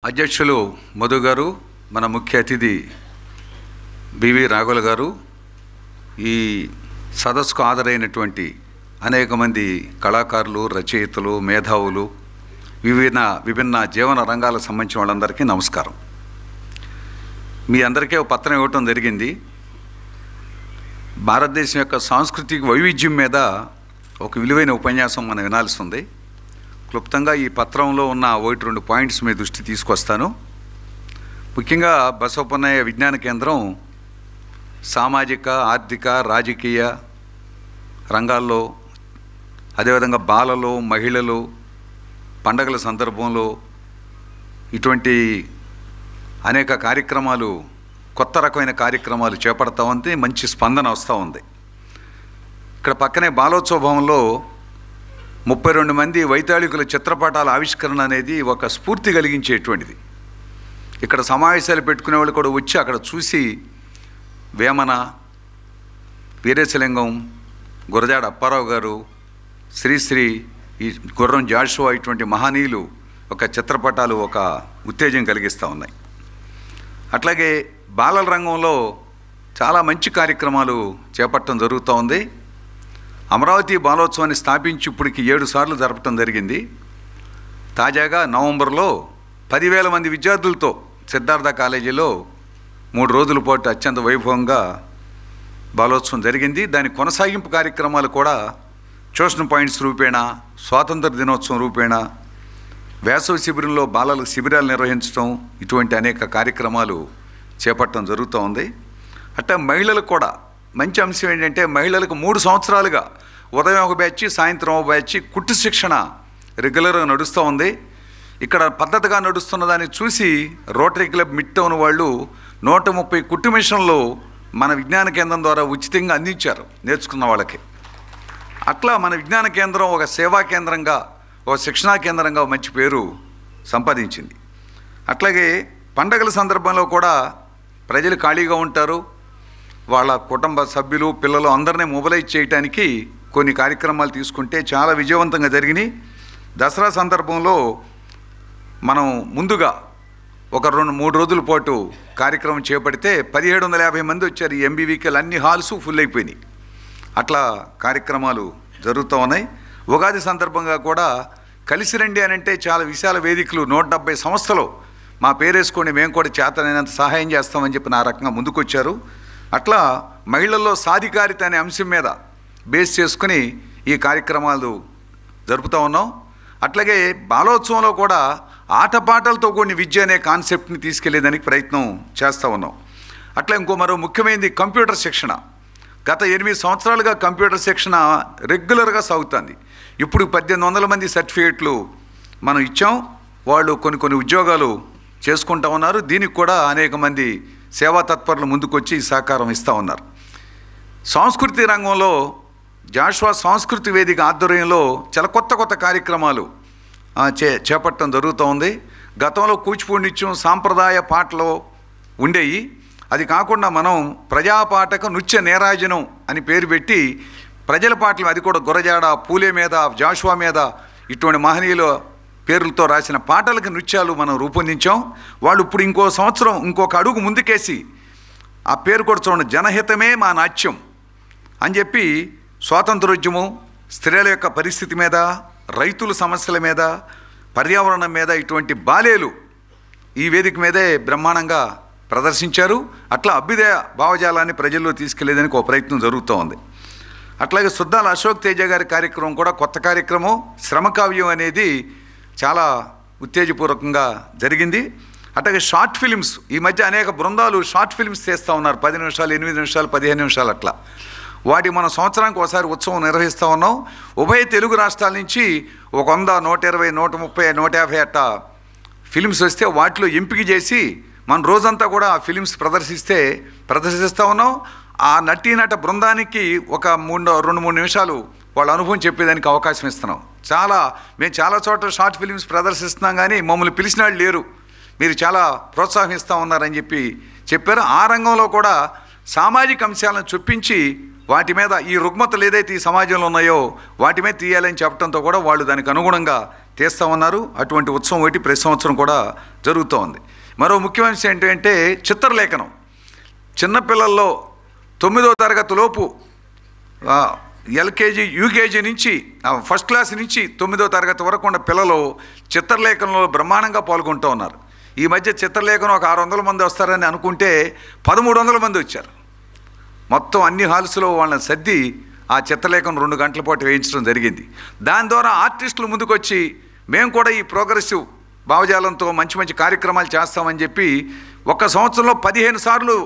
అధ్యక్షులు మధు గారు, మన ముఖ్య అతిథి బివి రాఘవులు గారు, ఈ సదస్సుకు హాజరైనటువంటి అనేక మంది కళాకారులు, రచయితలు, మేధావులు, విభిన్న జీవన రంగాలకు సంబంధించిన వాళ్ళందరికీ నమస్కారం. మీ అందరికీ ఒక పత్రం ఇవ్వటం జరిగింది. భారతదేశం యొక్క సాంస్కృతిక వైవిధ్యం మీద ఒక విలువైన ఉపన్యాసం మనం వినాల్సి ఉంది. క్లుప్తంగా ఈ పత్రంలో ఉన్న 1-2 పాయింట్స్ మీ దృష్టి తీసుకొస్తాను. ముఖ్యంగా బసవపున్నయ్య విజ్ఞాన కేంద్రం సామాజిక, ఆర్థిక, రాజకీయ రంగాల్లో, అదేవిధంగా బాలలు, మహిళలు, పండగల సందర్భంలో ఇటువంటి అనేక కార్యక్రమాలు, కొత్త రకమైన కార్యక్రమాలు చేపడతా ఉంది. మంచి స్పందన వస్తూ ఉంది. ఇక్కడ పక్కనే బాలోత్సవ భవన్లో 32 మంది వైతాళికుల చిత్రపటాల ఆవిష్కరణ అనేది ఒక స్ఫూర్తి కలిగించేటువంటిది. ఇక్కడ సమావేశాలు పెట్టుకునే వాళ్ళు కూడా వచ్చి అక్కడ చూసి వేమన, వీరేశలింగం, గురజాడ అప్పారావు గారు, శ్రీశ్రీ, ఈ గుర్రం జాషువా ఇటువంటి మహనీయులు ఒక చిత్రపటాలు ఒక ఉత్తేజం కలిగిస్తూ ఉన్నాయి. అట్లాగే బాలల రంగంలో చాలా మంచి కార్యక్రమాలు చేపట్టడం జరుగుతూ ఉంది. అమరావతి బాలోత్సవాన్ని స్థాపించి ఇప్పటికి 7 సార్లు జరపడం జరిగింది. తాజాగా నవంబర్లో 10,000 మంది విద్యార్థులతో సిద్ధార్థ కాలేజీలో 3 రోజుల పాటు అత్యంత వైభవంగా బాలోత్సవం జరిగింది. దాని కొనసాగింపు కార్యక్రమాలు కూడా ట్యూషన్ పాయింట్స్ రూపేణ, స్వాతంత్ర దినోత్సవం రూపేణ, వేసవి శిబిరంలో బాలలకు శిబిరాలు నిర్వహించడం, ఇటువంటి అనేక కార్యక్రమాలు చేపట్టడం జరుగుతూ ఉంది. అట్లా మహిళలకు కూడా మంచి అంశం ఏంటంటే, మహిళలకు 3 సంవత్సరాలుగా ఉదయం ఒక బ్యాచ్, సాయంత్రం ఒక బ్యాచ్ కుట్టు శిక్షణ రెగ్యులర్గా నడుస్తూ ఉంది. ఇక్కడ పద్ధతిగా నడుస్తున్న దాన్ని చూసి రోటరీ క్లబ్ మిడ్ టౌన్ వాళ్ళు 130 కుట్టు మిషన్లు మన విజ్ఞాన కేంద్రం ద్వారా ఉచితంగా అందించారు నేర్చుకున్న వాళ్ళకి. అట్లా మన విజ్ఞాన కేంద్రం ఒక సేవా కేంద్రంగా, ఒక శిక్షణా కేంద్రంగా మంచి పేరు సంపాదించింది. అట్లాగే పండగల సందర్భంలో కూడా ప్రజలు ఖాళీగా ఉంటారు. వాళ్ళ కుటుంబ సభ్యులు, పిల్లలు అందరినీ మొబిలైజ్ చేయడానికి కొన్ని కార్యక్రమాలు తీసుకుంటే చాలా విజయవంతంగా జరిగినాయి. దసరా సందర్భంలో మనం ముందుగా ఒక 2-3 రోజుల పాటు కార్యక్రమం చేపడితే 1750 మంది వచ్చారు. ఈ ఎంబీవీకేలు అన్ని హాల్స్ ఫుల్ అయిపోయినాయి. అట్లా కార్యక్రమాలు జరుగుతూ ఉన్నాయి. ఉగాది సందర్భంగా కూడా కలిసి రండి అని అంటే చాలా విశాల వేదికలు, 170 సంస్థలు మా పేరేసుకోండి, మేము కూడా చేతనైనంత సహాయం చేస్తామని చెప్పి ఆ రకంగా ముందుకొచ్చారు. అట్లా మహిళల్లో సాధికారిత అనే అంశం మీద బేస్ చేసుకుని ఈ కార్యక్రమాలు జరుపుతూ ఉన్నాం. అట్లాగే బాలోత్సవంలో కూడా ఆటపాటలతో కూడిన విద్య అనే కాన్సెప్ట్ని తీసుకెళ్లేదానికి ప్రయత్నం చేస్తూ ఉన్నాం. అట్లా మరో ముఖ్యమైనది కంప్యూటర్ శిక్షణ. గత 8 సంవత్సరాలుగా కంప్యూటర్ శిక్షణ రెగ్యులర్గా సాగుతుంది. ఇప్పుడు 1800 మంది సర్టిఫికేట్లు మనం ఇచ్చాం. వాళ్ళు కొన్ని ఉద్యోగాలు చేసుకుంటూ ఉన్నారు. దీనికి కూడా అనేక మంది సేవా తత్పరులు ముందుకొచ్చి సహకారం ఇస్తూ ఉన్నారు. సాంస్కృతిక రంగంలో జాషువా సాంస్కృతిక వేదిక ఆధ్వర్యంలో చాలా కొత్త కార్యక్రమాలు చేపట్టడం జరుగుతూ ఉంది. గతంలో కూచిపూడి నృత్యం, సాంప్రదాయ పాటలు ఉండేవి. అది కాకుండా మనం ప్రజాపాఠక నృత్య నీరాజనం అని పేరు పెట్టి ప్రజల పాటలు, అది కూడా గురజాడ, పూలే మీద, జాషువా మీద ఇటువంటి మహనీయుల పేర్లతో రాసిన పాటలకి నృత్యాలు మనం రూపొందించాం. వాళ్ళు ఇప్పుడు ఇంకో సంవత్సరం ఇంకొక అడుగు ముందుకేసి ఆ పేరు కూడా చూడండి, జనహితమే మా నాట్యం అని చెప్పి స్వాతంత్రోద్యమం, స్త్రీల యొక్క పరిస్థితి మీద, రైతుల సమస్యల మీద, పర్యావరణం మీద ఇటువంటి బాలేలు ఈ వేదిక మీదే బ్రహ్మాండంగా ప్రదర్శించారు. అట్లా అభ్యుదయ భావజాలాన్ని ప్రజల్లో తీసుకెళ్లేదానికి ఒక ప్రయత్నం జరుగుతూ ఉంది. అట్లాగే సుద్దాల అశోక్ తేజ గారి కార్యక్రమం కూడా కొత్త కార్యక్రమం. శ్రమకావ్యం అనేది చాలా ఉత్తేజపూర్వకంగా జరిగింది. అట్లాగే షార్ట్ ఫిలిమ్స్, ఈ మధ్య అనేక బృందాలు షార్ట్ ఫిలిమ్స్ చేస్తూ ఉన్నారు. 10 నిమిషాలు, 8 నిమిషాలు, 15 నిమిషాలు అట్లా. వాటి మనం సంవత్సరానికి ఒకసారి ఉత్సవం నిర్వహిస్తూ ఉన్నాం. ఉభయ తెలుగు రాష్ట్రాల నుంచి 100, 120, 130, 150 అట్లా ఫిలిమ్స్ వస్తే వాటిలో ఎంపిక చేసి మన రోజంతా కూడా ఆ ఫిలిమ్స్ ప్రదర్శిస్తూ ఉన్నాం. ఆ నటీనట బృందానికి ఒక 2-3 నిమిషాలు వాళ్ళ అనుభవం చెప్పేదానికి అవకాశం ఇస్తున్నాం. మేము చాలా చోట్ల షార్ట్ ఫిలిమ్స్ ప్రదర్శిస్తున్నాం, కానీ మమ్మల్ని పిలిచిన వాళ్ళు లేరు, మీరు చాలా ప్రోత్సాహిస్తూ ఉన్నారని చెప్పారు. ఆ రంగంలో కూడా సామాజిక అంశాలను చొప్పించి వాటి మీద ఈ రుగ్మతలు ఏదైతే ఈ సమాజంలో ఉన్నాయో వాటి మీద తీయాలని చెప్పడంతో కూడా వాళ్ళు దానికి అనుగుణంగా తీస్తూ ఉన్నారు. అటువంటి ఉత్సవం ఒకటి ప్రతి సంవత్సరం కూడా జరుగుతూ ఉంది. మరో ముఖ్యమైన విషయం ఏంటంటే చిత్రలేఖనం. చిన్నపిల్లల్లో 9వ తరగతి లోపు ఎల్కేజీ యూకేజీ నుంచి ఫస్ట్ క్లాస్ నుంచి 9వ తరగతి వరకు ఉన్న పిల్లలు చిత్రలేఖనంలో బ్రహ్మాండంగా పాల్గొంటూ ఉన్నారు. ఈ మధ్య చిత్రలేఖనం ఒక 600 మంది వస్తారని అనుకుంటే 1300 మంది వచ్చారు. మొత్తం అన్ని హాల్స్లో వాళ్ళని సర్ది ఆ చిత్రలేఖనం 2 గంటల పాటు వేయించడం జరిగింది. దాని ద్వారా ఆర్టిస్టులు ముందుకొచ్చి మేము కూడా ఈ ప్రోగ్రెసివ్ భావజాలంతో మంచి మంచి కార్యక్రమాలు చేస్తామని చెప్పి ఒక సంవత్సరంలో 15 సార్లు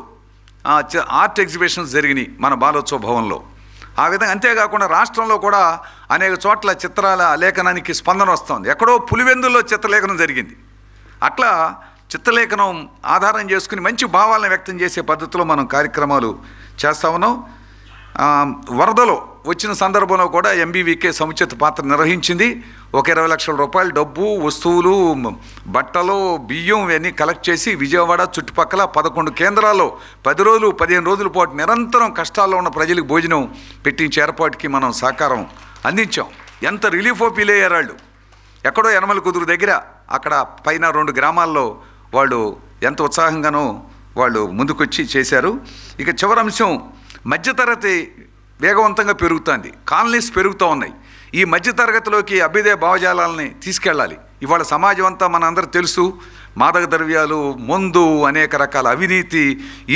ఆర్ట్ ఎగ్జిబిషన్స్ జరిగినాయి మన బాలోత్సవ భవన్లో. ఆ విధంగా అంతేకాకుండా రాష్ట్రంలో కూడా అనేక చోట్ల చిత్రాల లేఖనానికి స్పందన వస్తుంది. ఎక్కడో పులివెందుల్లో చిత్రలేఖనం జరిగింది. అట్లా చిత్రలేఖనం ఆధారం చేసుకుని మంచి భావాలను వ్యక్తం చేసే పద్ధతిలో మనం కార్యక్రమాలు చేస్తూ ఉన్నాం. వరదలో వచ్చిన సందర్భంలో కూడా ఎంబీవీకే సముచిత పాత్ర నిర్వహించింది. ఒక 20 లక్షల రూపాయల డబ్బు, వస్తువులు, బట్టలు, బియ్యం ఇవన్నీ కలెక్ట్ చేసి విజయవాడ చుట్టుపక్కల 11 కేంద్రాల్లో 10 రోజులు 15 రోజుల పాటు నిరంతరం కష్టాల్లో ఉన్న ప్రజలకు భోజనం పెట్టించే ఏర్పాటుకి మనం సహకారం అందించాం. ఎంత రిలీఫో ఫీల్ అయ్యారు వాళ్ళు. ఎక్కడో యనమల కుదురు దగ్గర అక్కడ పైన 2 గ్రామాల్లో వాళ్ళు ఎంత ఉత్సాహంగానో వాళ్ళు ముందుకొచ్చి చేశారు. ఇక చివరి అంశం, మధ్యతరగతి వేగవంతంగా పెరుగుతుంది. కాలనీస్ పెరుగుతూ ఉన్నాయి. ఈ మధ్యతరగతిలోకి అభ్యుదయ భావజాలాలని తీసుకెళ్ళాలి. ఇవాళ సమాజం అంతా మనందరూ తెలుసు, మాదక ద్రవ్యాలు, మందు, అనేక రకాల అవినీతి,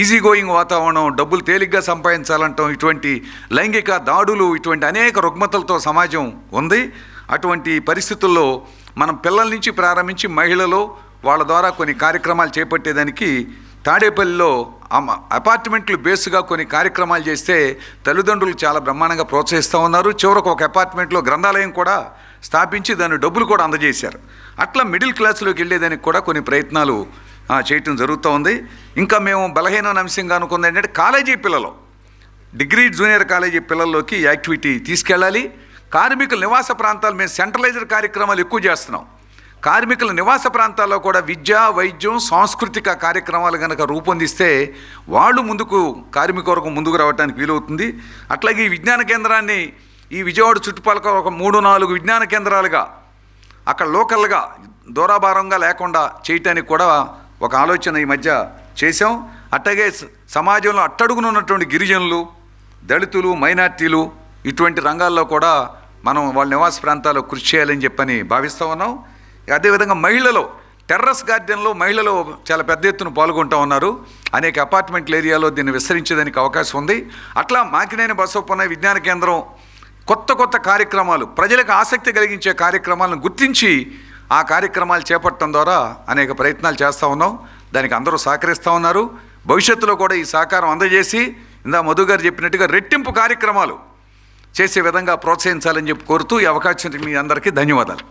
ఈజీ గోయింగ్ వాతావరణం, డబ్బులు తేలిగ్గా సంపాదించాలంటాం, ఇటువంటి లైంగిక దాడులు, ఇటువంటి అనేక రుగ్మతలతో సమాజం ఉంది. అటువంటి పరిస్థితుల్లో మనం పిల్లల నుంచి ప్రారంభించి మహిళలు వాళ్ళ ద్వారా కొన్ని కార్యక్రమాలు చేపట్టేదానికి తాడేపల్లిలో అపార్ట్మెంట్లు బేస్గా కొన్ని కార్యక్రమాలు చేస్తే తల్లిదండ్రులు చాలా బ్రహ్మాండంగా ప్రోత్సహిస్తూ ఉన్నారు. చివరకు ఒక అపార్ట్మెంట్లో గ్రంథాలయం కూడా స్థాపించి దాని డబ్బులు కూడా అందజేశారు. అట్లా మిడిల్ క్లాస్లోకి వెళ్ళేదానికి కూడా కొన్ని ప్రయత్నాలు చేయటం జరుగుతూ ఉంది. ఇంకా మేము బలహీనమైన అంశంగా అనుకుంది ఏంటంటే కాలేజీ పిల్లలు, డిగ్రీ జూనియర్ కాలేజీ పిల్లల్లోకి యాక్టివిటీ తీసుకెళ్ళాలి. కార్మికుల నివాస ప్రాంతాలు మేము సెంట్రలైజ్డ్ కార్యక్రమాలు ఎక్కువ చేస్తున్నాం. కార్మికుల నివాస ప్రాంతాల్లో కూడా విద్య, వైద్యం, సాంస్కృతిక కార్యక్రమాలు కనుక రూపొందిస్తే వాళ్ళు కార్మిక వర్గం ముందుకు రావడానికి వీలవుతుంది. అట్లాగే ఈ విజ్ఞాన కేంద్రాన్ని ఈ విజయవాడ చుట్టుపక్కల ఒక 3-4 విజ్ఞాన కేంద్రాలుగా అక్కడ లోకల్గా దూరాభారంగా లేకుండా చేయటానికి కూడా ఒక ఆలోచన ఈ మధ్య చేసాం. అట్లాగే సమాజంలో అట్టడుగునున్నటువంటి గిరిజనులు, దళితులు, మైనార్టీలు ఇటువంటి రంగాల్లో కూడా మనం వాళ్ళ నివాస ప్రాంతాల్లో కృషి చేయాలని చెప్పని భావిస్తూ ఉన్నాం. అదేవిధంగా మహిళలు టెర్రస్ గార్డెన్లో మహిళలు చాలా పెద్ద ఎత్తున పాల్గొంటూ ఉన్నారు. అనేక అపార్ట్మెంట్ల ఏరియాలో దీన్ని విస్తరించేదానికి అవకాశం ఉంది. అట్లా మాకినేని బసవప్పన్న విజ్ఞాన కేంద్రం కొత్త కార్యక్రమాలు, ప్రజలకు ఆసక్తి కలిగించే కార్యక్రమాలను గుర్తించి ఆ కార్యక్రమాలు చేపట్టడం ద్వారా అనేక ప్రయత్నాలు చేస్తూ ఉన్నాం. దానికి అందరూ సహకరిస్తూ ఉన్నారు. భవిష్యత్తులో కూడా ఈ సహకారం అందజేసి ఇందా మధు గారు చెప్పినట్టుగా రెట్టింపు కార్యక్రమాలు చేసే విధంగా ప్రోత్సహించాలని చెప్పి కోరుతూ ఈ అవకాశం మీ అందరికీ ధన్యవాదాలు.